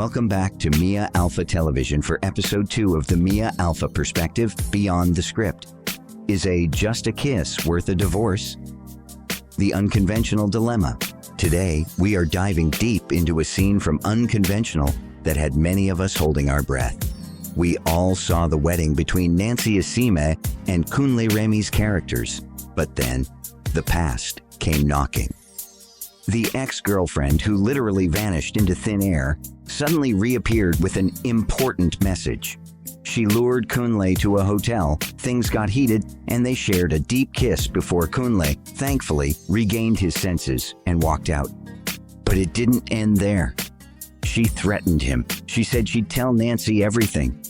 Welcome back to Mia Alpha Television for episode 2 of the Mia Alpha Perspective Beyond the Script. Is a just a kiss worth a divorce? The Unconventional Dilemma. Today, we are diving deep into a scene from Unconventional that had many of us holding our breath. We all saw the wedding between Nancy Isime and Kunle Remi's characters, but then the past came knocking. The ex-girlfriend who literally vanished into thin air suddenly reappeared with an important message. She lured Kunle to a hotel, things got heated, and they shared a deep kiss before Kunle, thankfully, regained his senses and walked out. But it didn't end there. She threatened him. She said she'd tell Nancy everything.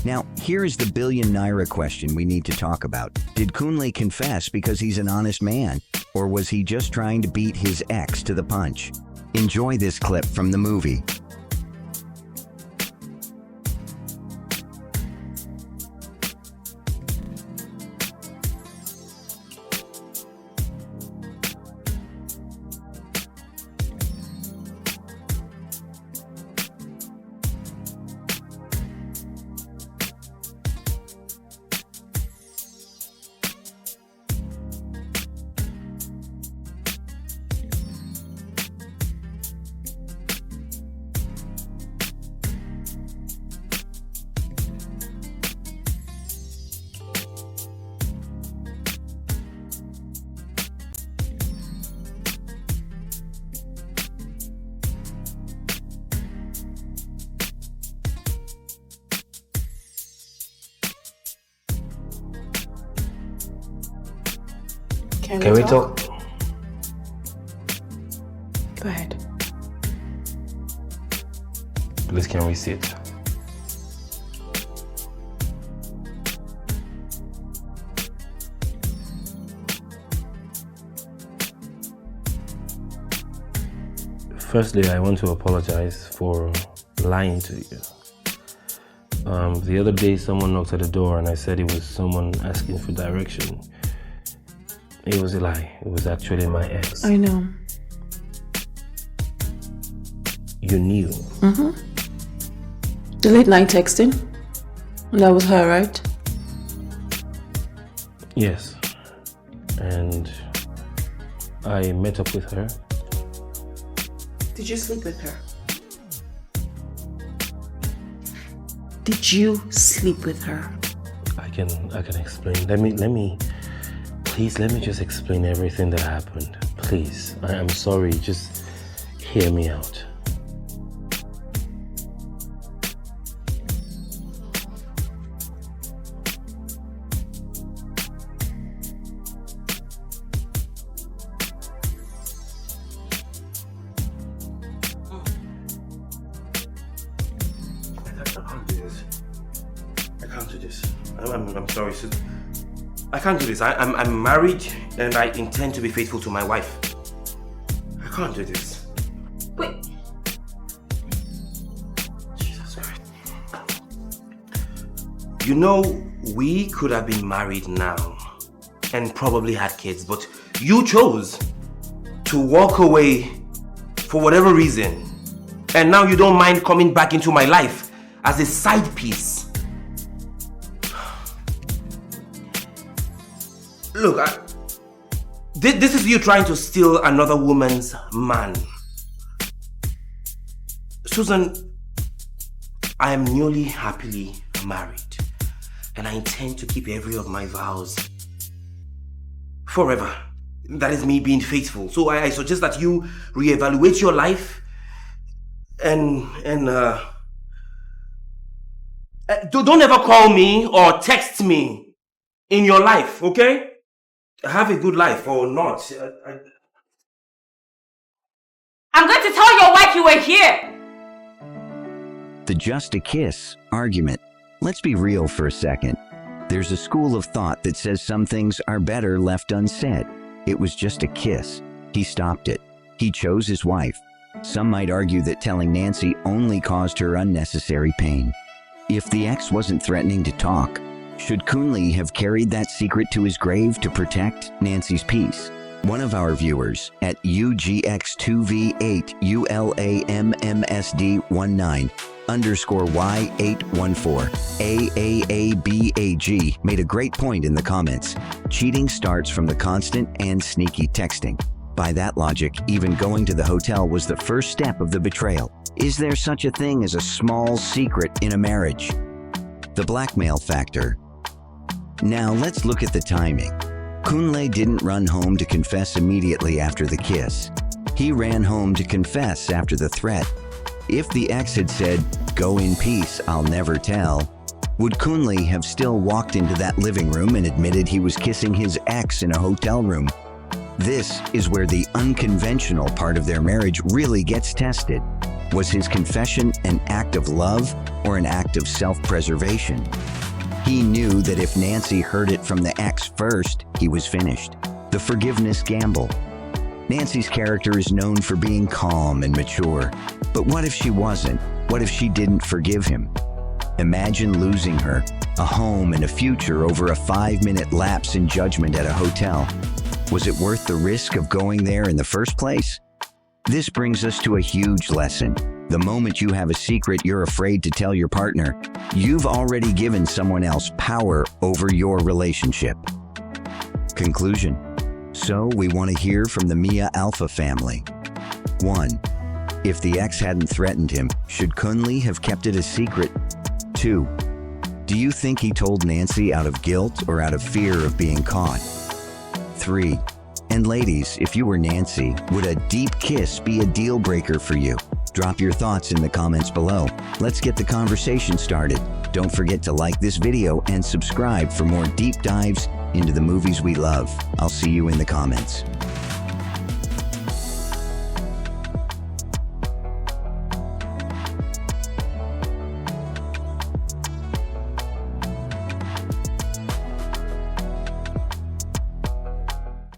Now, here is the billion naira question we need to talk about. Did Kunle confess because he's an honest man, or was he just trying to beat his ex to the punch? Enjoy this clip from the movie. Can we talk? Go ahead. Please, can we sit? Firstly, I want to apologize for lying to you. The other day, someone knocked at the door and I said it was someone asking for direction. It was a lie. It was actually my ex. I know. You knew? Mm-hmm. The late night texting? That was her, right? Yes. And I met up with her. Did you sleep with her? Did you sleep with her? I can explain. Let me Please, let me just explain everything that happened. Please, I am sorry, just hear me out. I can't do this. I'm sorry, sir. I can't do this. I'm married and I intend to be faithful to my wife. I can't do this. Wait. Jesus Christ. You know, we could have been married now and probably had kids, but you chose to walk away for whatever reason. And now you don't mind coming back into my life as a side piece. Look, this is you trying to steal another woman's man. Susan, I am newly happily married and I intend to keep every of my vows forever. That is me being faithful. So I suggest that you reevaluate your life and don't ever call me or text me in your life, okay? Have a good life or not. I'm going to tell your wife you were here. The just a kiss argument. Let's be real for a second. There's a school of thought that says some things are better left unsaid. It was just a kiss. He stopped it. He chose his wife. Some might argue that telling Nancy only caused her unnecessary pain. If the ex wasn't threatening to talk, should Kunle have carried that secret to his grave to protect Nancy's peace? One of our viewers at UGX2V8ULAMMSD19_Y814AAABAG made a great point in the comments. Cheating starts from the constant and sneaky texting. By that logic, even going to the hotel was the first step of the betrayal. Is there such a thing as a small secret in a marriage? The blackmail factor. Now let's look at the timing. Kunle didn't run home to confess immediately after the kiss. He ran home to confess after the threat. If the ex had said, "Go in peace, I'll never tell," would Kunle have still walked into that living room and admitted he was kissing his ex in a hotel room? This is where the unconventional part of their marriage really gets tested. Was his confession an act of love or an act of self-preservation? He knew that if Nancy heard it from the ex first, he was finished. The forgiveness gamble. Nancy's character is known for being calm and mature. But what if she wasn't? What if she didn't forgive him? Imagine losing her, a home and a future over a 5-minute lapse in judgment at a hotel. Was it worth the risk of going there in the first place? This brings us to a huge lesson. The moment you have a secret you're afraid to tell your partner, you've already given someone else power over your relationship. Conclusion. So we want to hear from the Mia Alpha family. 1. If the ex hadn't threatened him, should Kunle have kept it a secret? 2. Do you think he told Nancy out of guilt or out of fear of being caught? 3. And ladies, if you were Nancy, would a deep kiss be a deal breaker for you? Drop your thoughts in the comments below. Let's get the conversation started. Don't forget to like this video and subscribe for more deep dives into the movies we love. I'll see you in the comments.